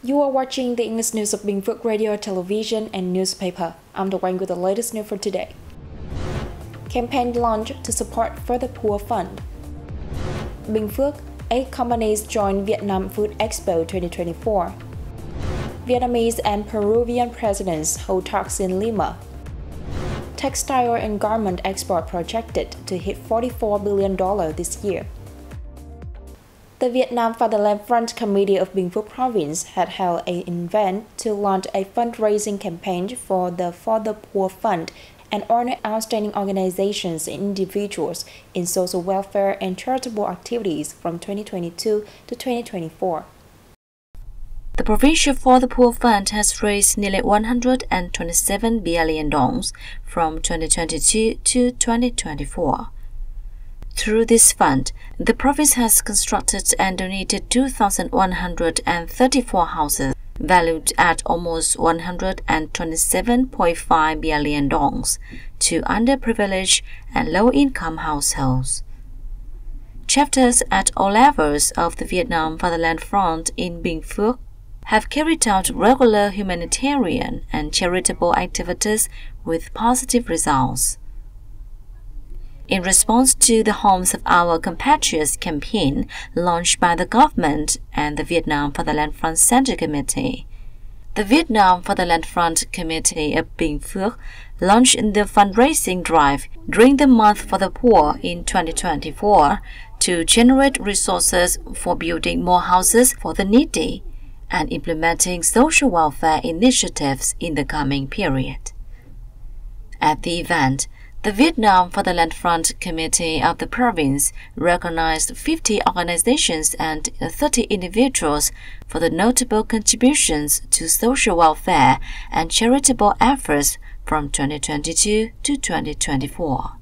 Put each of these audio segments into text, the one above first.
You are watching the English news of Bình Phước Radio, television, and newspaper. I'm the one with the latest news for today. Campaign launched to support for the poor fund. Bình Phước, 8 companies join Vietnam Food Expo 2024. Vietnamese and Peruvian presidents hold talks in Lima. Textile and garment export projected to hit $44 billion this year. The Vietnam Fatherland Front Committee of Bình Phước Province had held an event to launch a fundraising campaign for the Poor Fund and honor outstanding organizations and individuals in social welfare and charitable activities from 2022 to 2024. The Provincial For the Poor Fund has raised nearly 127 billion dong from 2022 to 2024. Through this fund, the province has constructed and donated 2,134 houses valued at almost 127.5 billion dong to underprivileged and low-income households. Chapters at all levels of the Vietnam Fatherland Front in Bình Phước have carried out regular humanitarian and charitable activities with positive results. In response to the Homes of Our Compatriots campaign launched by the government and the Vietnam Fatherland Front Center Committee, the Vietnam Fatherland Front Committee of Bình Phước launched the fundraising drive during the Month for the Poor in 2024 to generate resources for building more houses for the needy and implementing social welfare initiatives in the coming period. At the event, the Vietnam Fatherland Front Committee of the province recognized 50 organizations and 30 individuals for the notable contributions to social welfare and charitable efforts from 2022 to 2024.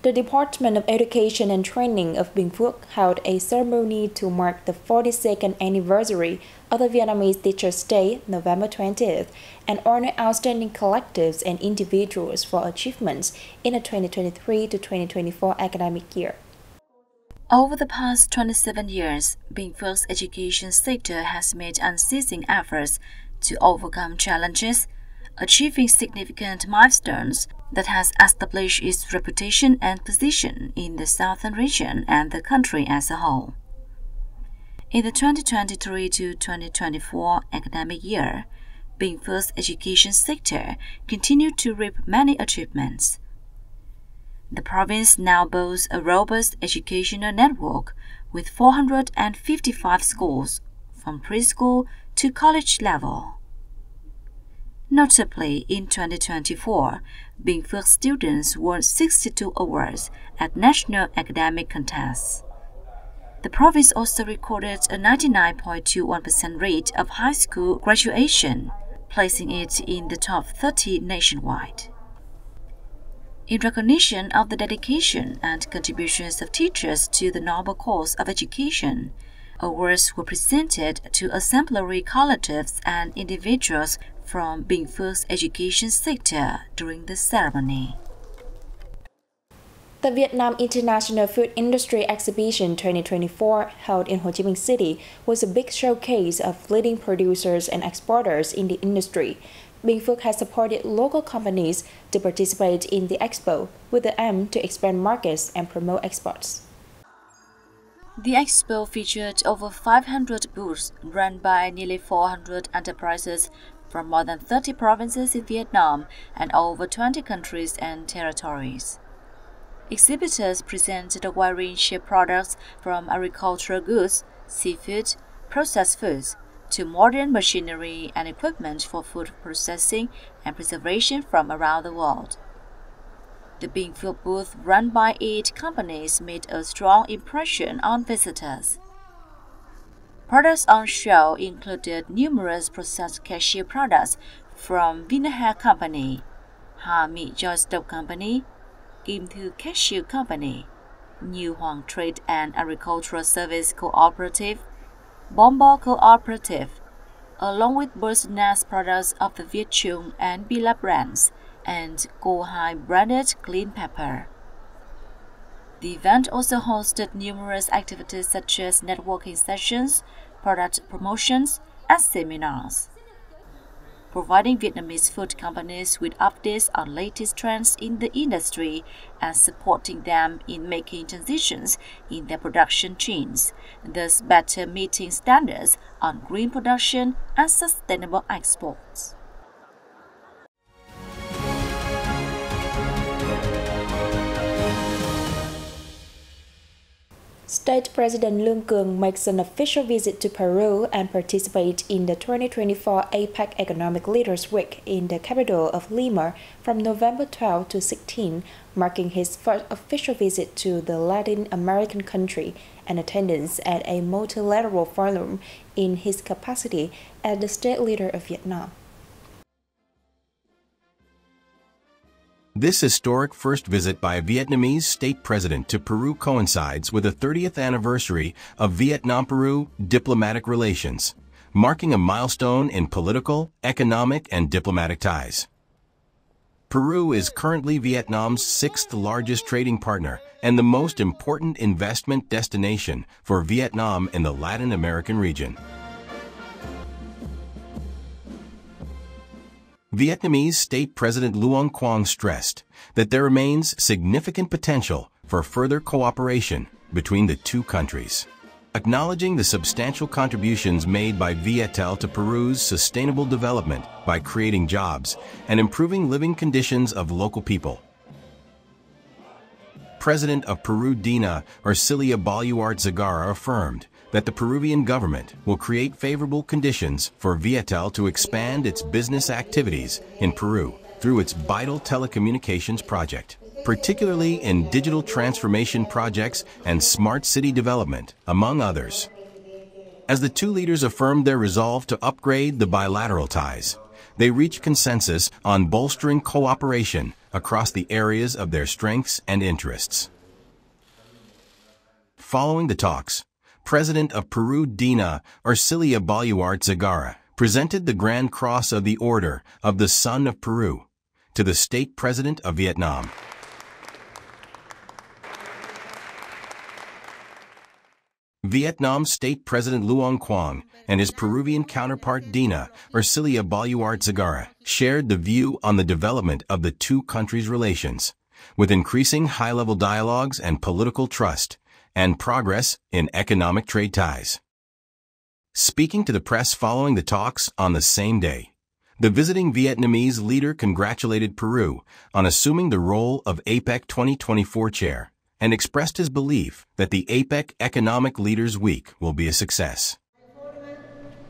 The Department of Education and Training of Bình Phước held a ceremony to mark the 42nd anniversary of the Vietnamese Teachers' Day, November 20th, and honor outstanding collectives and individuals for achievements in the 2023 to 2024 academic year. Over the past 27 years, Bình Phước education sector has made unceasing efforts to overcome challenges, achieving significant milestones that has established its reputation and position in the southern region and the country as a whole. In the 2023 to 2024 academic year, Bình Phước education sector continued to reap many achievements. The province now boasts a robust educational network with 455 schools from preschool to college level. Notably, in 2024, Bình Phước students won 62 awards at national academic contests. The province also recorded a 99.21% rate of high school graduation, placing it in the top 30 nationwide. In recognition of the dedication and contributions of teachers to the noble cause of education, awards were presented to exemplary collectives and individuals from Bình Phước education sector during the ceremony. The Vietnam International Food Industry Exhibition 2024, held in Ho Chi Minh City, was a big showcase of leading producers and exporters in the industry. Bình Phước has supported local companies to participate in the expo with the aim to expand markets and promote exports. The expo featured over 500 booths run by nearly 400 enterprises from more than 30 provinces in Vietnam and over 20 countries and territories. Exhibitors presented a wide range of products from agricultural goods, seafood, processed foods, to modern machinery and equipment for food processing and preservation from around the world. The Bình Phước booth, run by 8 companies, made a strong impression on visitors. Products on show included numerous processed cashew products from Vinahair Company, Ha Mi Joy Stock Company, Kim Thu Cashew Company, New Hoàng Trade and Agricultural Service Cooperative, Bombo Cooperative, along with bird's nest products of the Viet Chung and Bila brands, and Go Hai branded clean pepper. The event also hosted numerous activities such as networking sessions, product promotions, and seminars. Providing Vietnamese food companies with updates on latest trends in the industry and supporting them in making transitions in their production chains, thus better meeting standards on green production and sustainable exports. State President Lương Cường makes an official visit to Peru and participates in the 2024 APEC Economic Leaders Week in the capital of Lima from November 12 to 16, marking his first official visit to the Latin American country and attendance at a multilateral forum in his capacity as the state leader of Vietnam. This historic first visit by a Vietnamese state president to Peru coincides with the 30th anniversary of Vietnam-Peru diplomatic relations, marking a milestone in political, economic, and diplomatic ties. Peru is currently Vietnam's sixth largest trading partner and the most important investment destination for Vietnam in the Latin American region. Vietnamese State President Luong Quang stressed that there remains significant potential for further cooperation between the two countries. Acknowledging the substantial contributions made by Viettel to Peru's sustainable development by creating jobs and improving living conditions of local people. President of Peru Dina Ercilia Boluarte Zagara affirmed that the Peruvian government will create favorable conditions for Viettel to expand its business activities in Peru through its vital telecommunications project, particularly in digital transformation projects and smart city development, among others. As the two leaders affirmed their resolve to upgrade the bilateral ties, they reached consensus on bolstering cooperation across the areas of their strengths and interests. Following the talks, President of Peru Dina Ercilia Boluarte Zagara presented the Grand Cross of the Order of the Sun of Peru to the State President of Vietnam. Vietnam State President Luong Quang and his Peruvian counterpart Dina Ercilia Boluarte Zagara shared the view on the development of the two countries' relations, with increasing high-level dialogues and political trust, and progress in economic trade ties. Speaking to the press following the talks on the same day, the visiting Vietnamese leader congratulated Peru on assuming the role of APEC 2024 chair and expressed his belief that the APEC Economic Leaders Week will be a success.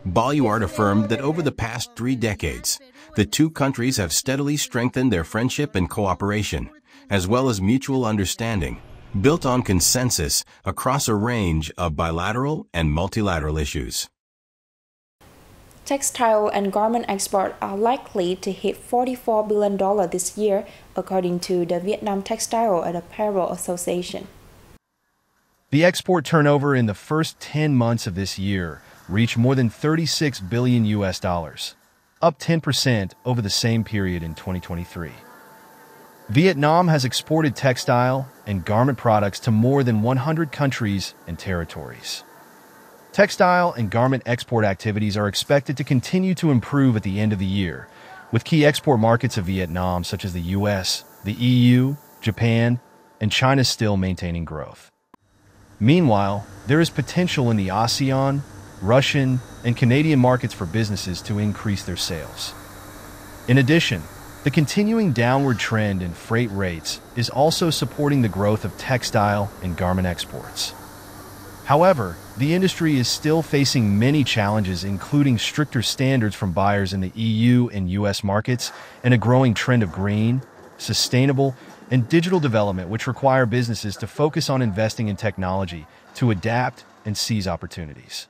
Boluarte affirmed that over the past 3 decades, the two countries have steadily strengthened their friendship and cooperation, as well as mutual understanding, built on consensus across a range of bilateral and multilateral issues. Textile and garment exports are likely to hit $44 billion this year, according to the Vietnam Textile and Apparel Association. The export turnover in the first 10 months of this year reached more than $36 billion, up 10% over the same period in 2023. Vietnam has exported textile and garment products to more than 100 countries and territories. Textile and garment export activities are expected to continue to improve at the end of the year, with key export markets of Vietnam such as the US, the EU, Japan, and China still maintaining growth. Meanwhile, there is potential in the ASEAN, Russian, and Canadian markets for businesses to increase their sales. In addition, the continuing downward trend in freight rates is also supporting the growth of textile and garment exports. However, the industry is still facing many challenges, including stricter standards from buyers in the EU and US markets and a growing trend of green, sustainable, and digital development, which require businesses to focus on investing in technology to adapt and seize opportunities.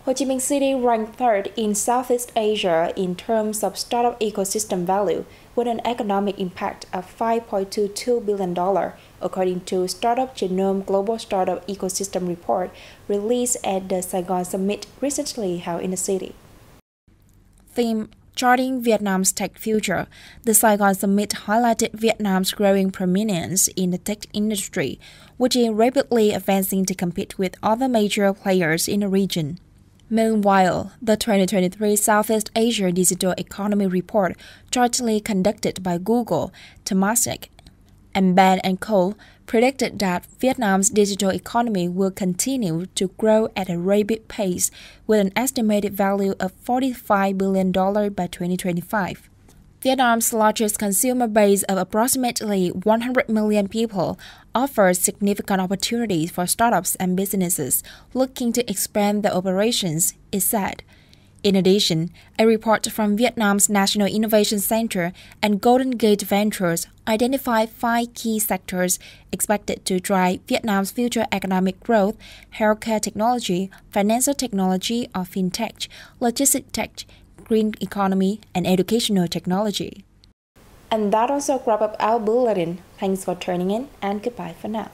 Ho Chi Minh City ranked 3rd in Southeast Asia in terms of startup ecosystem value, with an economic impact of $5.22 billion, according to Startup Genome Global Startup Ecosystem Report released at the Saigon Summit recently held in the city. Theme: Charting Vietnam's Tech Future, the Saigon Summit highlighted Vietnam's growing prominence in the tech industry, which is rapidly advancing to compete with other major players in the region. Meanwhile, the 2023 Southeast Asia Digital Economy Report, jointly conducted by Google, Temasek, and Ben & Co., predicted that Vietnam's digital economy will continue to grow at a rapid pace with an estimated value of $45 billion by 2025. Vietnam's largest consumer base of approximately 100 million people offers significant opportunities for startups and businesses looking to expand their operations, it said. In addition, a report from Vietnam's National Innovation Center and Golden Gate Ventures identified 5 key sectors expected to drive Vietnam's future economic growth: healthcare technology, financial technology or fintech, logistics tech, green economy, and educational technology. And that also wraps up our bulletin. Thanks for tuning in and goodbye for now.